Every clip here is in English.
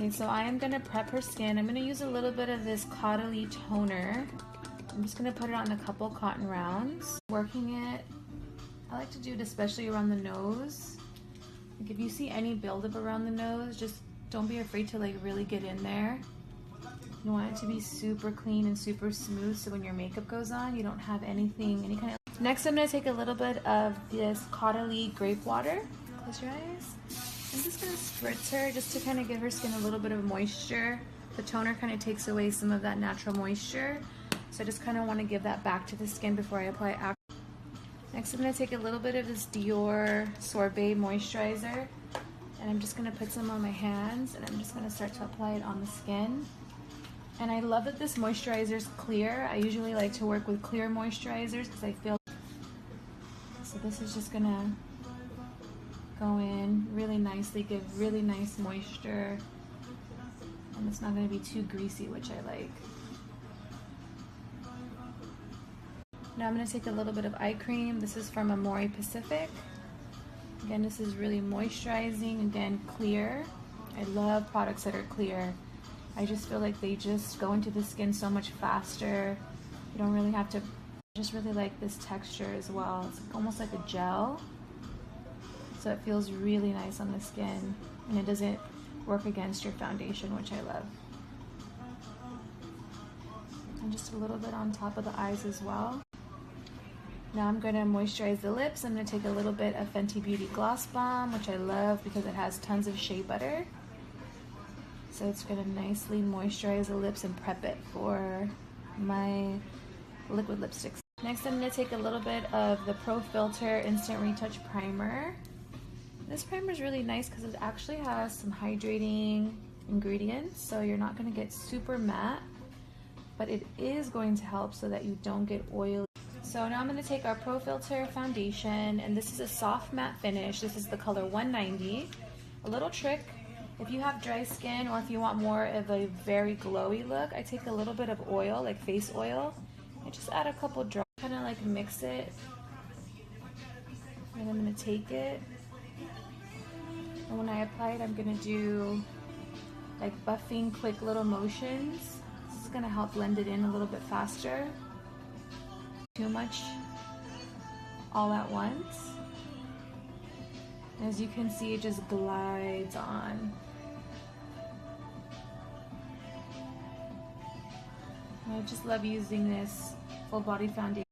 Okay, so I am going to prep her skin. I'm going to use a little bit of this Caudalie toner. I'm just going to put it on a couple cotton rounds. Working it, I like to do it especially around the nose. Like if you see any buildup around the nose, just don't be afraid to like really get in there. You want it to be super clean and super smooth so when your makeup goes on, you don't have anything, any kind of... Next, I'm going to take a little bit of this Caudalie grape water. Close your eyes. I'm just going to spritz her just to kind of give her skin a little bit of moisture. The toner kind of takes away some of that natural moisture. So I just kind of want to give that back to the skin before I apply it. Next, I'm going to take a little bit of this Dior Sorbet moisturizer. And I'm just going to put some on my hands. And I'm just going to start to apply it on the skin. And I love that this moisturizer is clear. I usually like to work with clear moisturizers because I feel... So this is just going to go in really nicely, give really nice moisture, and it's not going to be too greasy, which I like. Now I'm going to take a little bit of eye cream. This is from Amore Pacific. Again, this is really moisturizing, again, clear. I love products that are clear. I just feel like they just go into the skin so much faster. You don't really have to... I just really like this texture as well. It's almost like a gel. So it feels really nice on the skin, and it doesn't work against your foundation, which I love. And just a little bit on top of the eyes as well. Now I'm going to moisturize the lips. I'm going to take a little bit of Fenty Beauty Gloss Bomb, which I love because it has tons of shea butter. So it's going to nicely moisturize the lips and prep it for my liquid lipsticks. Next, I'm going to take a little bit of the Pro Filter Instant Retouch Primer. This primer is really nice because it actually has some hydrating ingredients, so you're not going to get super matte, but it is going to help so that you don't get oily. So now I'm going to take our Pro Filter foundation, and this is a soft matte finish. This is the color 190. A little trick, if you have dry skin or if you want more of a very glowy look, I take a little bit of oil, like face oil, and just add a couple drops, kind of like mix it, and I'm going to take it. And when I apply it, I'm going to do like buffing quick little motions. This is going to help blend it in a little bit faster. Too much all at once. As you can see, it just glides on. And I just love using this full body foundation.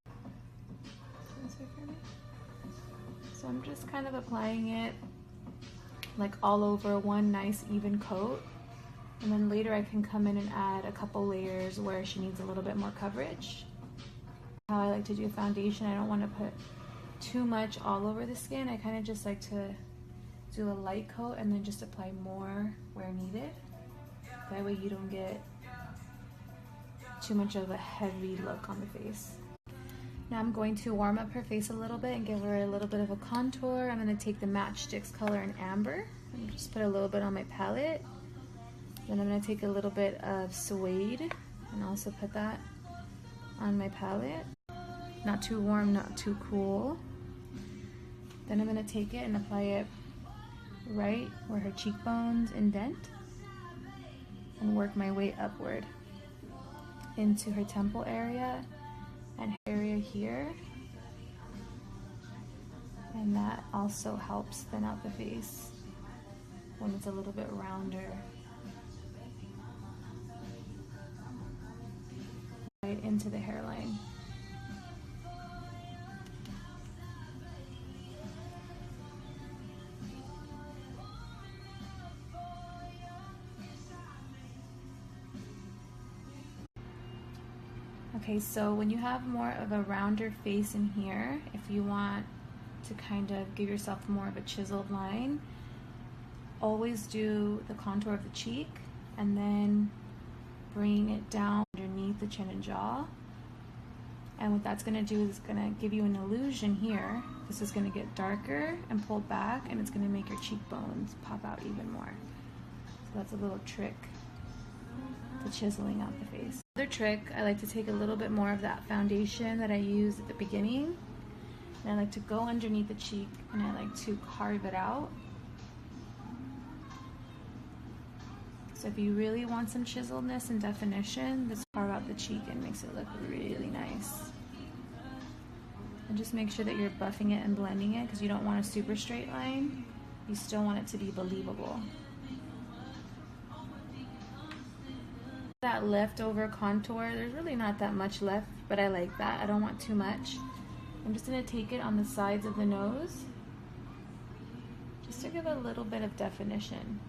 So I'm just kind of applying it like all over one nice even coat, and then later I can come in and add a couple layers where she needs a little bit more coverage. How I like to do foundation, I don't want to put too much all over the skin. I kind of just like to do a light coat and then just apply more where needed. That way you don't get too much of a heavy look on the face. Now I'm going to warm up her face a little bit and give her a little bit of a contour. I'm going to take the Matchsticks color in Amber and just put a little bit on my palette. Then I'm going to take a little bit of Suede and also put that on my palette. Not too warm, not too cool. Then I'm going to take it and apply it right where her cheekbones indent and work my way upward into her temple area and area here, and that also helps thin out the face when it's a little bit rounder. Right into the hairline. Okay, so when you have more of a rounder face in here, if you want to kind of give yourself more of a chiseled line, always do the contour of the cheek and then bring it down underneath the chin and jaw. And what that's going to do is going to give you an illusion here. This is going to get darker and pulled back, and it's going to make your cheekbones pop out even more. So that's a little trick to chiseling out the face. Another trick, I like to take a little bit more of that foundation that I used at the beginning, and I like to go underneath the cheek and I like to carve it out. So if you really want some chiseledness and definition, this carve out the cheek and makes it look really nice. And just make sure that you're buffing it and blending it, because you don't want a super straight line. You still want it to be believable. That leftover contour, there's really not that much left, but I like that. I don't want too much. I'm just going to take it on the sides of the nose, just to give a little bit of definition.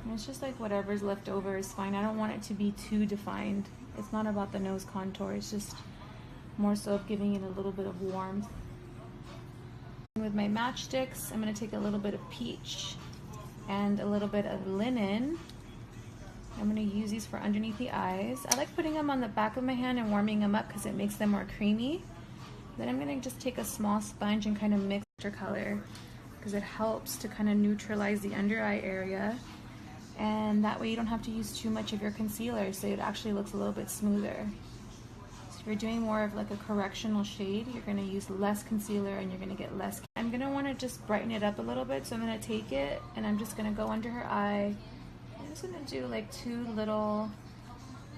And it's just like whatever's left over is fine. I don't want it to be too defined. It's not about the nose contour, it's just more so of giving it a little bit of warmth. With my matchsticks, I'm going to take a little bit of peach and a little bit of linen. I'm going to use these for underneath the eyes. I like putting them on the back of my hand and warming them up because it makes them more creamy. Then I'm going to just take a small sponge and kind of mix your color, because it helps to kind of neutralize the under eye area. And that way you don't have to use too much of your concealer, so it actually looks a little bit smoother. So if you're doing more of like a correctional shade, you're going to use less concealer and you're going to get less. I'm going to want to just brighten it up a little bit, so I'm going to take it and I'm just going to go under her eye. I'm just going to do like 2 little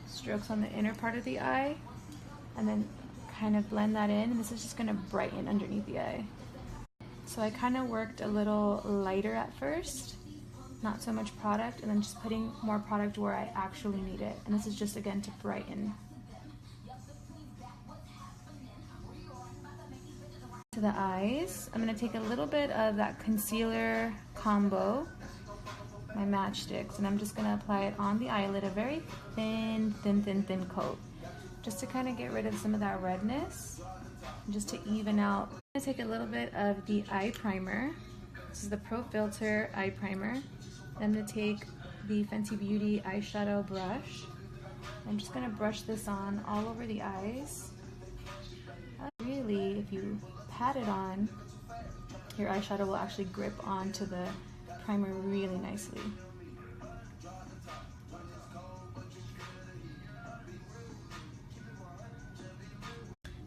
strokes on the inner part of the eye and then kind of blend that in, and this is just going to brighten underneath the eye. So I kind of worked a little lighter at first, not so much product, and then just putting more product where I actually need it. And this is just again to brighten. To the eyes, I'm going to take a little bit of that concealer combo, my matchsticks, and I'm just going to apply it on the eyelid, a very thin coat, just to kind of get rid of some of that redness, and just to even out. I'm going to take a little bit of the eye primer. This is the Pro Filter eye primer. I'm going to take the Fenty Beauty eyeshadow brush. I'm just going to brush this on all over the eyes. Really, if you pat it on, your eyeshadow will actually grip onto the primer really nicely.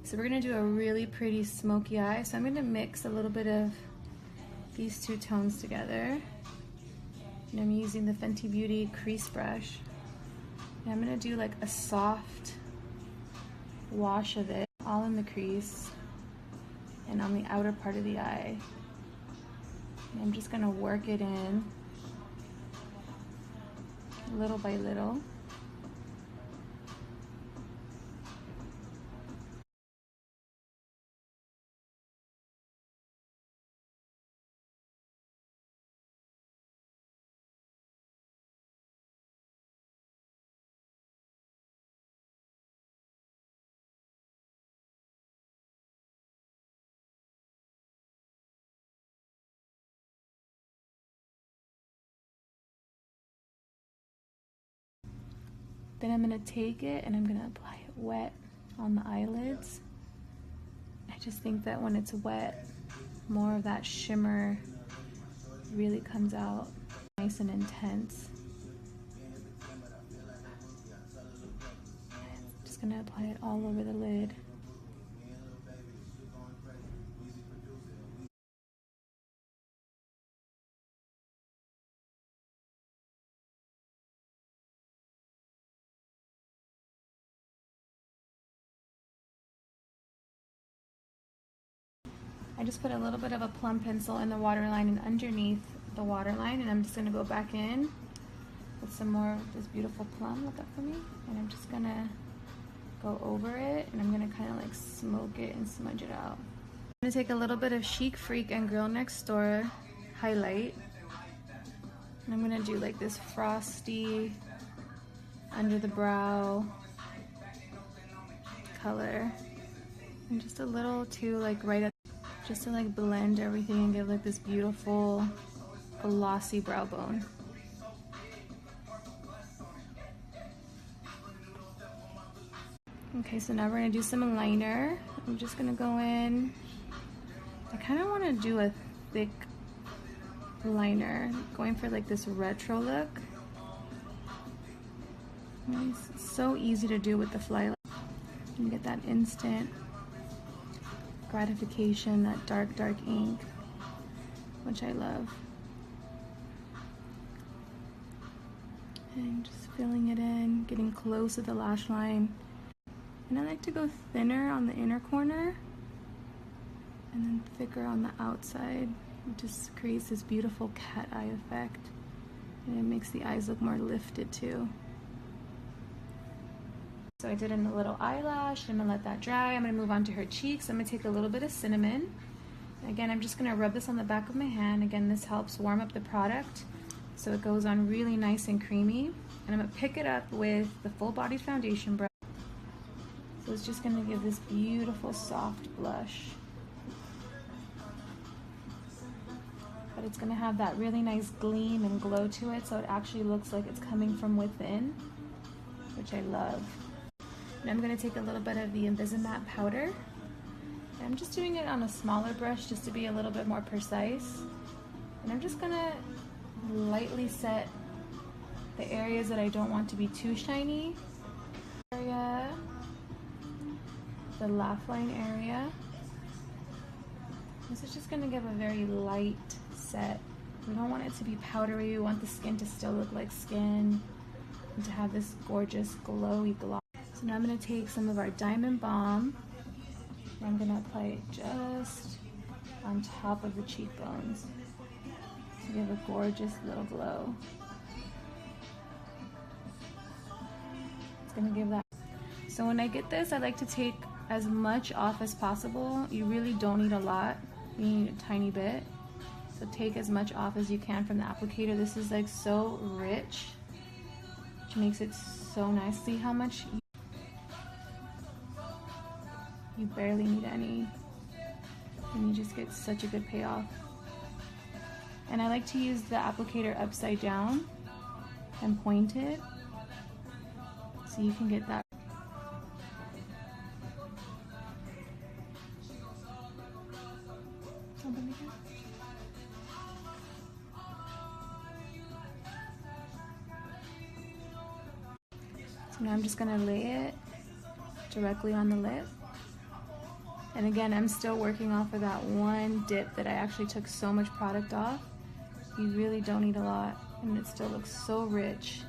So we're going to do a really pretty smoky eye. So I'm going to mix a little bit of these 2 tones together. And I'm using the Fenty Beauty crease brush. And I'm going to do like a soft wash of it all in the crease and on the outer part of the eye. And I'm just going to work it in little by little. Then I'm going to take it and I'm going to apply it wet on the eyelids. I just think that when it's wet, more of that shimmer really comes out nice and intense. Just going to apply it all over the lid. I just put a little bit of a plum pencil in the waterline and underneath the waterline, and I'm just going to go back in with some more of this beautiful plum. Look up for me. And I'm just going to go over it, and I'm going to kind of like smoke it and smudge it out. I'm going to take a little bit of Chic Freak and Girl Next Door highlight, and I'm going to do like this frosty under the brow color, and just a little too like right at, just to like blend everything and give like this beautiful glossy brow bone. Okay, so now we're gonna do some liner. I'm just gonna go in. I kind of want to do a thick liner, going for like this retro look. And it's so easy to do with the fly line. You can get that instant gratification, that dark ink. which I love. And just filling it in, getting close to the lash line. And I like to go thinner on the inner corner and then thicker on the outside. It just creates this beautiful cat eye effect. And it makes the eyes look more lifted too. So I did in a little eyelash. I'm gonna let that dry. I'm gonna move on to her cheeks. I'm gonna take a little bit of cinnamon. Again, I'm just gonna rub this on the back of my hand. Again, this helps warm up the product so it goes on really nice and creamy. And I'm gonna pick it up with the full body foundation brush. So it's just gonna give this beautiful soft blush. But it's gonna have that really nice gleam and glow to it, so it actually looks like it's coming from within, which I love. And I'm gonna take a little bit of the Invisimatte powder. And I'm just doing it on a smaller brush just to be a little bit more precise. And I'm just gonna lightly set the areas that I don't want to be too shiny. The laugh line area. This is just gonna give a very light set. We don't want it to be powdery. We want the skin to still look like skin and to have this gorgeous glowy gloss. So now I'm going to take some of our Diamond Balm and I'm going to apply it just on top of the cheekbones to give a gorgeous little glow. It's going to give that. So when I get this, I like to take as much off as possible. You really don't need a lot. You need a tiny bit. So take as much off as you can from the applicator. This is like so rich, which makes it so nice. See how much you barely need any, and you just get such a good payoff. And I like to use the applicator upside down and pointed, so you can get that. So now I'm just gonna lay it directly on the lip. And again, I'm still working off of that one dip that I actually took so much product off. You really don't need a lot, and it still looks so rich.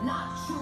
Not true.